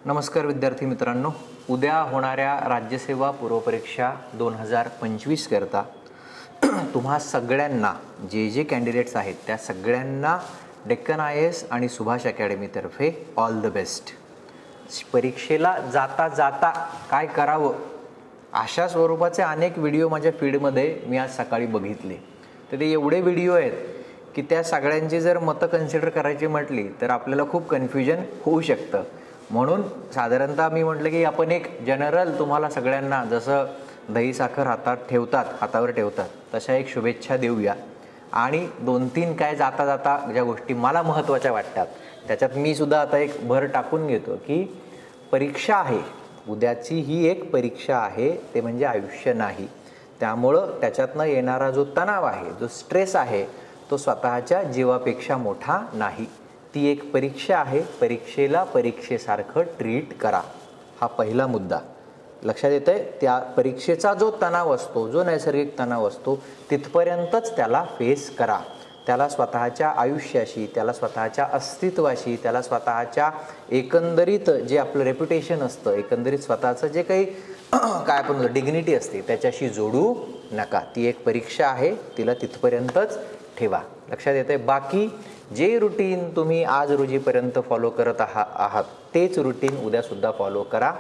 नमस्कार विद्यार्थी मित्रांनो, उद्या होणाऱ्या राज्यसेवा पूर्वपरीक्षा 2025 करता तुम्हा सगळ्यांना जे कॅन्डिडेट्स आहेत त्या सगळ्यांना डेक्कन IAS आणि सुभाष अकॅडमीतर्फे ऑल द बेस्ट। परीक्षेला जाता जाता काय करावं अशा स्वरूपाचे अनेक व्हिडिओ माझ्या फीडमध्ये मी आज सकाळी बघितले। तर ते एवढे व्हिडिओ आहेत की त्या सगळ्यांची जर मतं कन्सिडर करायची म्हटली तर आपल्याला खूप कन्फ्युजन होऊ शकतं। म्हणून साधारणतः मी म्हटलं की आपण एक जनरल तुम्हाला सगळ्यांना जसं दही साखर हातावर ठेवतात तशा एक शुभेच्छा देऊया आणि 2-3 काय जाता जाता ज्या गोष्टी मला महत्त्वाच्या वाटतात त्याच्यात मी सुद्धा आता एक भर टाकून घेतो की परीक्षा आहे, उद्याची ही एक परीक्षा आहे, ते म्हणजे आयुष्य नाही। त्यामुळं त्याच्यातनं येणारा जो तणाव आहे, जो स्ट्रेस आहे, तो स्वतःच्या जीवापेक्षा मोठा नाही। ती एक परीक्षा आहे, परीक्षेला परीक्षेसारखं ट्रीट करा, हा पहिला मुद्दा लक्षात येतोय। त्या परीक्षेचा जो तणाव असतो, जो नैसर्गिक तणाव असतो तिथपर्यंतच त्याला फेस करा। त्याला स्वतःच्या आयुष्याशी, त्याला स्वतःच्या अस्तित्वाशी, त्याला स्वतःच्या एकंदरीत जे आपलं रेप्युटेशन असतं, एकंदरीत स्वतःचं जे काही काय आपण डिग्निटी असते त्याच्याशी जोडू नका। ती एक परीक्षा आहे, तिला तिथपर्यंतच ठेवा, लक्षात येतंय। बाकी जे रुटीन तुम्ही आज रोजीपर्यंत फॉलो करत आहात तेच रुटीन उद्यासुद्धा फॉलो करा।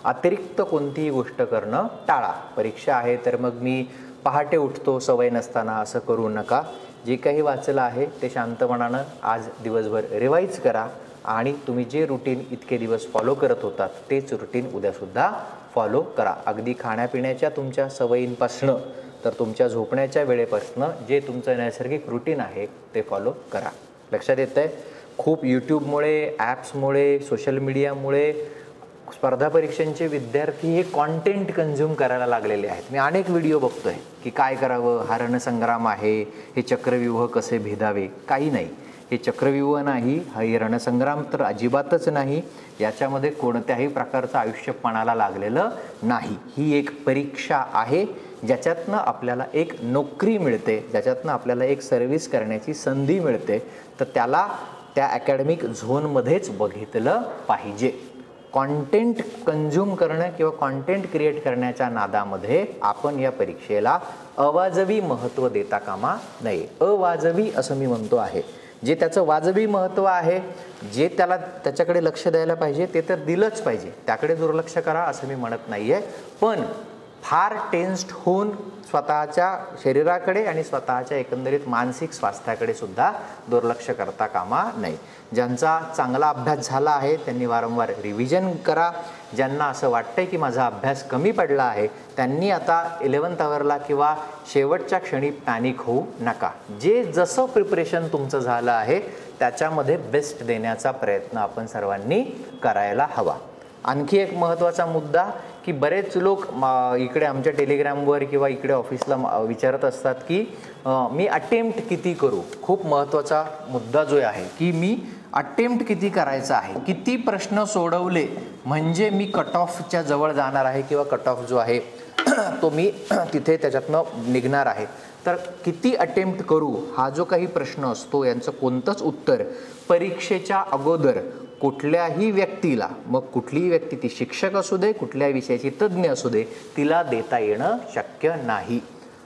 अतिरिक्त कोणतीही गोष्ट करणं टाळा। परीक्षा आहे तर मग मी पहाटे उठतो सवय नसताना असं करू नका। जे काही वाचलं आहे ते शांतपणानं आज दिवसभर रिवाईज करा आणि तुम्ही जे रुटीन इतके दिवस फॉलो करत होतात तेच रुटीन उद्यासुद्धा फॉलो करा। अगदी खाण्यापिण्याच्या तुमच्या सवयींपासनं तर तुमच्या झोपण्याच्या वेळेपासनं जे तुमचं नैसर्गिक रुटीन आहे ते फॉलो करा। लक्षात येतंय, खूप यूट्यूबमुळे, ॲप्समुळे, सोशल मीडियामुळे स्पर्धा परीक्षांचे विद्यार्थी हे कॉन्टेंट कन्झ्युम करायला लागलेले आहेत। मी अनेक व्हिडिओ बघतोय की काय करावं, हा रणसंग्राम आहे, हे चक्रव्यूह कसे भेदावे। काही नाही, हे चक्रव्यूह नाही, हा रणसंग्राम तर अजिबातच नाही। याच्यामध्ये कोणत्याही प्रकारचं आयुष्यपणाला लागलेलं नाही। ही एक परीक्षा आहे ज्याच्यातनं आपल्याला एक नोकरी मिळते, ज्याच्यातनं आपल्याला एक सर्व्हिस करण्याची संधी मिळते, तर त्याला त्या अकॅडमिक झोनमध्येच बघितलं पाहिजे। कॉन्टेंट कन्झ्युम करणं किंवा कॉन्टेंट क्रिएट करण्याच्या नादामध्ये आपण या परीक्षेला अवाजवी महत्त्व देता कामा नये। अवाजवी असं मी म्हणतो आहे। जे त्याचं वाजवी महत्त्व आहे, जे त्याच्याकडे लक्ष द्यायला पाहिजे ते तर दिलंच पाहिजे, त्याकडे दुर्लक्ष करा असं मी म्हणत नाही आहे। पण फार टेन्स्ड होऊन स्वतःच्या शरीराकडे आणि स्वतःच्या एकंदरीत मानसिक स्वास्थ्याकडे सुद्धा दुर्लक्ष करता कामा नये। ज्यांचा चांगला अभ्यास झाला आहे त्यांनी वारंवार रिव्हिजन करा। ज्यांना असं वाटतंय की माझा अभ्यास कमी पडला आहे त्यांनी आता 11th आवरला किंवा शेवटच्या क्षणी पॅनिक होऊ नका। जे जसं प्रिपरेशन तुमचं झालं आहे त्याच्यामध्ये बेस्ट देण्याचा प्रयत्न आपण सर्वांनी करायला हवा। आणखी एक महत्त्वाचा मुद्दा की बरेच लोक इकडे आमच्या टेलिग्रामवर किंवा इकडे ऑफिसला विचारत असतात की मी अटेम्प्ट किती करू। खूप महत्त्वाचा मुद्दा जो आहे की मी अटेम्प्ट किती करायचा आहे, किती प्रश्न सोडवले म्हणजे मी कट ऑफच्या जवळ जाणार आहे किंवा कट ऑफ जो आहे तो मी तिथे त्याच्यातनं निघणार आहे। तर किती अटेम्प्ट करू हा जो काही प्रश्न असतो यांचं कोणतंच उत्तर परीक्षेच्या अगोदर कुठल्याही व्यक्तीला, मग कुठलीही व्यक्ती ती शिक्षक असू दे, कुठल्या विषयाची तज्ज्ञ असू दे, तिला देता येणं शक्य नाही।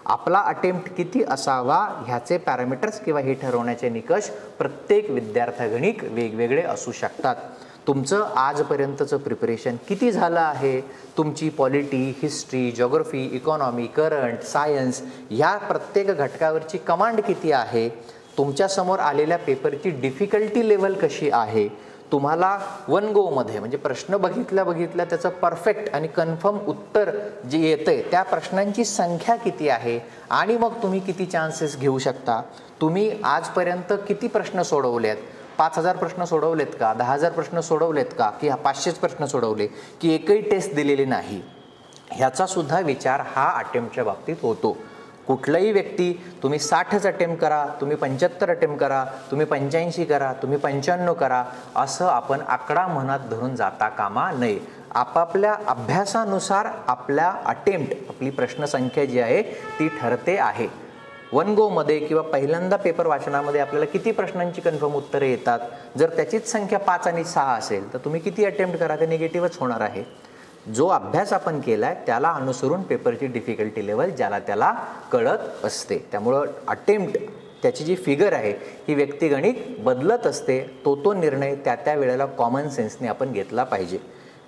आपला अटेम्प्ट किती असावा ह्याचे पॅरामीटर्स किंवा हे ठरवण्याचे निकष प्रत्येक विद्यार्थ्यागणिक वेगवेगळे असू शकतात। तुमचं आजपर्यंतचं प्रिपरेशन किती झालं आहे, तुमची polity, history, geography, economy, current, science ह्या प्रत्येक घटकावरची कमांड किती आहे, तुमच्यासमोर आलेल्या पेपरची डिफिकल्टी लेवल कशी आहे, तुम्हाला वन गोमध्ये म्हणजे प्रश्न बघितल्या त्याचं परफेक्ट आणि कन्फर्म उत्तर जे येतंय त्या प्रश्नांची संख्या किती आहे आणि मग तुम्ही किती चान्सेस घेऊ शकता। तुम्ही आजपर्यंत किती प्रश्न सोडवलेत, 5000 प्रश्न सोडवलेत का, 10000 प्रश्न सोडवलेत का, की 500 प्रश्न सोडवले की एकही टेस्ट दिलेली नाही, ह्याचा सुद्धा विचार हा अटेम्प्टच्या बाबतीत होतो। कुठलाही व्यक्ती तुम्ही 60च अटेम्प्ट करा, तुम्ही 75 अटेम्प्ट करा, तुम्ही 85 करा, तुम्ही 95 करा असं आपण आकडा मनात धरून जाता कामा नये। आपापल्या अभ्यासानुसार आपल्या अटेम्प्ट, आपली प्रश्नसंख्या जी आहे ती ठरते आहे। वन गोमध्ये किंवा पहिल्यांदा पेपर वाचनामध्ये आपल्याला किती प्रश्नांची कन्फर्म उत्तरे येतात. जर त्याचीच संख्या 5 आणि 6 असेल तर तुम्ही किती अटेम्प्ट करा ते निगेटिव्हच होणार आहे. जो अभ्यास आपण केला आहे त्याला अनुसरून पेपरची डिफिकल्टी लेवल ज्याला त्याला कळत असते. त्यामुळं अटेम्प्ट त्याची जी फिगर आहे ही व्यक्तिगणिक बदलत असते. तो निर्णय त्या वेळेला कॉमन सेन्सने आपण घेतला पाहिजे.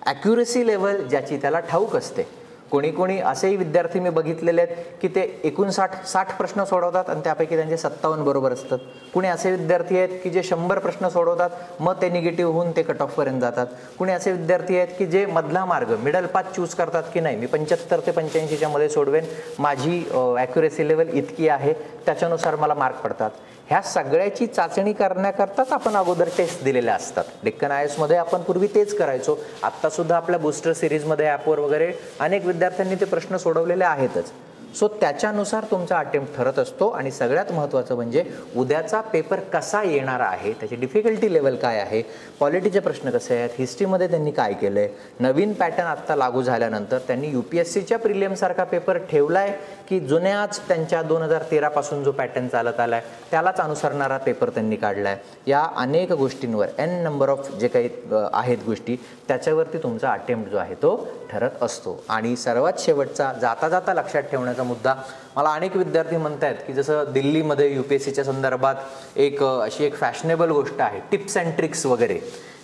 ॲक्युरेसी लेवल ज्याची त्याला ठाऊक असते. कोणी असेही विद्यार्थी मी बघितलेले आहेत की ते 59-60 प्रश्न सोडवतात आणि त्यापैकी त्यांचे 57 बरोबर असतात. कुणी असे विद्यार्थी आहेत की जे 100 प्रश्न सोडवतात मग ते निगेटिव्ह होऊन ते कट ऑफपर्यंत जातात. कुणी असे विद्यार्थी आहेत की जे मधला मार्ग मिडल पाथ चूज करतात की नाही मी 75 ते 85च्या मध्ये सोडवेन, माझी ॲक्युरेसी लेवल इतकी आहे, त्याच्यानुसार मला मार्क पडतात. ह्या सगळ्याची चाचणी करण्याकरताच आपण अगोदर टेस्ट दिलेल्या असतात. डेक्कन IASमध्ये आपण पूर्वी तेच करायचो. आत्तासुद्धा आपल्या बूस्टर सिरीजमध्ये ॲपवर वगैरे अनेक विद्यार्थ्यांनी ते प्रश्न सोडवलेले आहेतच. सो त्याच्यानुसार तुमचा अटेम्प्ट ठरत असतो. आणि सगळ्यात महत्त्वाचं म्हणजे उद्याचा पेपर कसा येणार आहे, त्याची डिफिकल्टी लेवल काय आहे, पॉलिटीचे प्रश्न कसे आहेत, हिस्ट्रीमध्ये त्यांनी काय केलं आहे, नवीन पॅटर्न आत्ता लागू झाल्यानंतर त्यांनी UPSCच्या प्रिलियमसारखा पेपर ठेवला आहे की जुन्याच त्यांच्या 2013 पासून जो पॅटर्न चालत आला आहे त्यालाच अनुसरणारा पेपर त्यांनी काढला आहे. या अनेक गोष्टींवर N नंबर ऑफ जे काही आहेत गोष्टी त्याच्यावरती तुमचा अटेम्प्ट जो आहे तो ठरत असतो. आणि सर्वात शेवटचा जाता जाता लक्षात ठेवण्याचा मुद्दा, मला अनेक विद्यार्थी म्हणत आहेत की जसं दिल्लीमध्ये UPSCच्या संदर्भात अशी एक फॅशनेबल गोष्ट आहे टिप्स अँड ट्रिक्स वगैरे,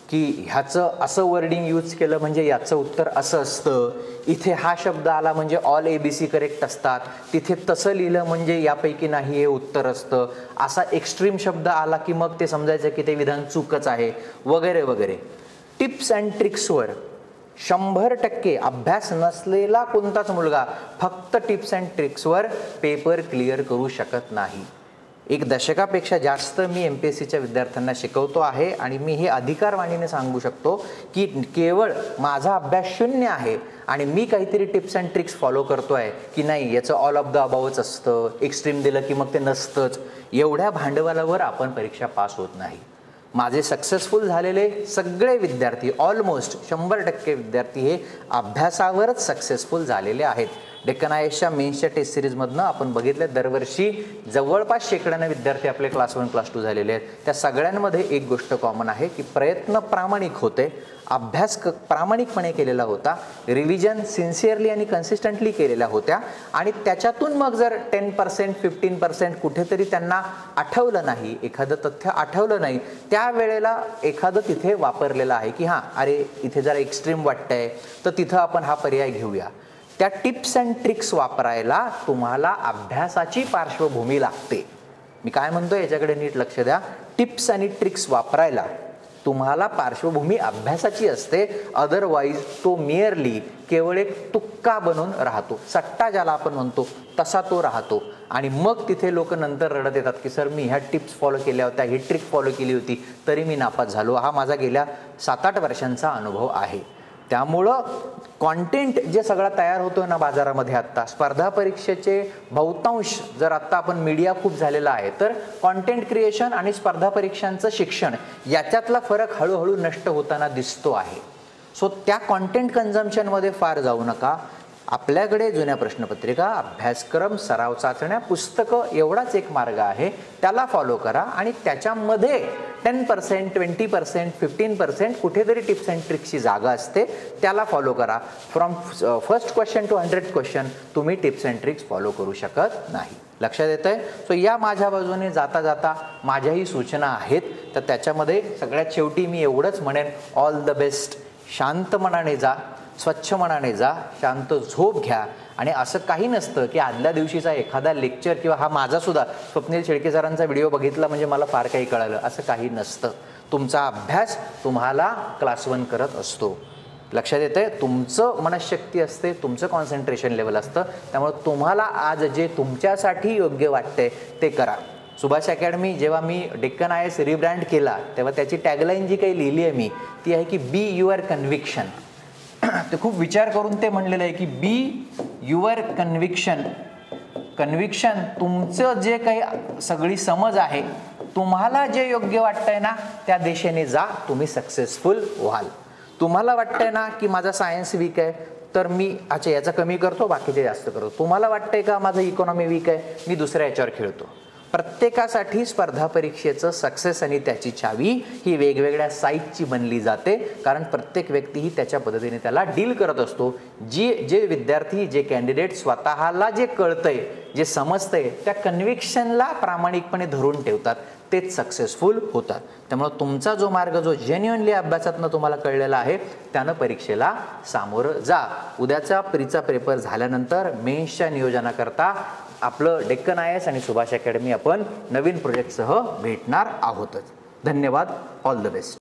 की ह्याचं असं वर्डिंग यूज केलं म्हणजे याचं उत्तर असं असतं, इथे हा शब्द आला म्हणजे ऑल ABC करेक्ट असतात, तिथे तसं लिहिलं म्हणजे यापैकी नाही हे उत्तर असतं, असा एक्स्ट्रीम शब्द आला की मग ते समजायचं की ते विधान चूकच आहे वगैरे वगैरे. टिप्स अँड ट्रिक्सवर 100% अभ्यास नसलेला कोणताच मुलगा फक्त टिप्स अँड ट्रिक्सवर पेपर क्लिअर करू शकत नाही. 1 दशकापेक्षा जास्त मी MPSCच्या विद्यार्थ्यांना शिकवतो आहे आणि मी हे अधिकारवाणीने सांगू शकतो की केवळ माझा अभ्यास 0 आहे आणि मी काहीतरी टिप्स अँड ट्रिक्स फॉलो करतो आहे की नाही याचं ऑल ऑफ द अबावच असतं, एक्स्ट्रीम दिलं की मग ते नसतंच, एवढ्या भांडवलावर आपण परीक्षा पास होत नाही. माझे सक्सेसफुल झालेले सगळे विद्यार्थी ऑलमोस्ट 100% विद्यार्थी हे अभ्यासावरच सक्सेसफुल झालेले आहेत. डेक्कन IASच्या मेन्सच्या टेस्ट सिरीजमधनं आपण बघितले दरवर्षी जवळपास शेकड्याने विद्यार्थी आपले क्लास 1 क्लास 2 झालेले आहेत. त्या सगळ्यांमध्ये एक गोष्ट कॉमन आहे की प्रयत्न प्रामाणिक होते, अभ्यास प्रामाणिकपणे केलेला होता, रिव्हिजन सिन्सिअरली आणि कन्सिस्टंटली केलेल्या होत्या आणि त्याच्यातून मग जर 10% 15% कुठेतरी त्यांना आठवलं नाही, एखादं तथ्य आठवलं नाही, त्यावेळेला एखादं तिथे वापरलेलं आहे की हां अरे इथे जरा एक्स्ट्रीम वाटतंय तर तिथं आपण हा पर्याय घेऊया. त्या टिप्स अँड ट्रिक्स वापरायला तुम्हाला अभ्यासाची पार्श्वभूमी लागते. मी काय म्हणतो याच्याकडे नीट लक्ष द्या. टिप्स आणि ट्रिक्स वापरायला तुम्हाला पार्श्वभूमी अभ्यासाची असते, अदरवाईज तो मिअरली केवळ एक तुक्का बनून राहतो, सट्टा ज्याला आपण म्हणतो तसा तो राहतो. आणि मग तिथे लोक नंतर रडत येतात की सर मी ह्या टिप्स फॉलो केल्या होत्या, ही ट्रिक फॉलो केली होती तरी मी नापास झालो. हा माझा गेल्या 7-8 वर्षांचा अनुभव आहे. त्यामुळं कॉन्टेंट जे सगळं तयार होतोय ना बाजारामध्ये आत्ता, स्पर्धा परीक्षेचे बहुतांश जर आत्ता आपण मीडिया खूप झालेला आहे तर कॉन्टेंट क्रिएशन आणि स्पर्धा परीक्षांचं शिक्षण याच्यातला फरक हळूहळू नष्ट होताना दिसतो आहे. सो त्या कॉन्टेंट कन्झम्पशनमध्ये फार जाऊ नका. आपल्याकडे जुन्या प्रश्नपत्रिका, अभ्यासक्रम, सराव चाचण्या, पुस्तकं एवढाच एक मार्ग आहे, त्याला फॉलो करा आणि त्याच्यामध्ये 10%, 20%, 15% कुठेतरी टिप्स अँड ट्रिक्सची जागा असते, त्याला फॉलो करा. From first question to 100 question तुम्ही टिप्स अँड ट्रिक्स फॉलो करू शकत नाही. लक्षात येतंय? सो या माझ्या बाजूने जाता जाता माझ्याही सूचना आहेत, तर त्याच्यामध्ये सगळ्यात शेवटी मी एवढंच म्हणेन, ऑल द बेस्ट. शांत मनाने जा, स्वच्छ मनाने जा, शांत झोप घ्या. आणि असं काही नसतं की आदल्या दिवशीचा एखादा लेक्चर किंवा हा माझा सुद्धा स्वप्नील शेळके सरांचा व्हिडिओ बघितला म्हणजे मला फार काही कळालं, असं काही नसतं. तुमचा अभ्यास तुम्हाला क्लास 1 करत असतो. लक्षात येतंय? तुमचं मनशक्ती असते, तुमचं कॉन्सन्ट्रेशन लेवल असतं. त्यामुळे तुम्हाला आज जे तुमच्यासाठी योग्य वाटतंय ते करा. सुभाष अकॅडमी जेव्हा मी डेक्कन IAS रिब्रँड केला तेव्हा त्याची टॅगलाईन जी काही लिहिली आहे मी ती आहे की बी युअर कन्व्हिक्शन. ते खूप विचार करून ते म्हणलेलं आहे की बी युअर कन्व्हिक्शन. कन्व्हिक्शन तुमचं जे काही सगळी समज आहे, तुम्हाला जे योग्य वाटतंय ना त्या दिशेने जा, तुम्ही सक्सेसफुल व्हाल. तुम्हाला वाटतंय ना की माझा सायन्स वीक आहे, तर मी अच्छा याचा कमी करतो, बाकीचे जास्त करतो. तुम्हाला वाटतंय का माझं इकॉनॉमी वीक आहे, मी दुसऱ्या याच्यावर खेळतो. प्रत्येकासाठी स्पर्धा परीक्षेचं सक्सेस आणि त्याची चावी ही वेगवेगळ्या साईजची बनली जाते, कारण प्रत्येक व्यक्ती ही त्याच्या पद्धतीने त्याला डील करत असतो. जे विद्यार्थी, जे कॅन्डिडेट स्वतःला जे कळतंय, जे समजतंय, त्या कन्व्हिक्शनला प्रामाणिकपणे धरून ठेवतात, तेच सक्सेसफुल होतात. त्यामुळे तुमचा जो मार्ग जो जेन्युइनली अभ्यासातनं तुम्हाला कळलेला आहे त्यानं परीक्षेला सामोरं जा. उद्याचा प्रीचा पेपर झाल्यानंतर मेन्सच्या नियोजनाकरता आपलं डेक्कन IAS आणि सुभाष अकॅडमी आपण नवीन प्रोजेक्टसह भेटणार आहोतच. धन्यवाद. All the best.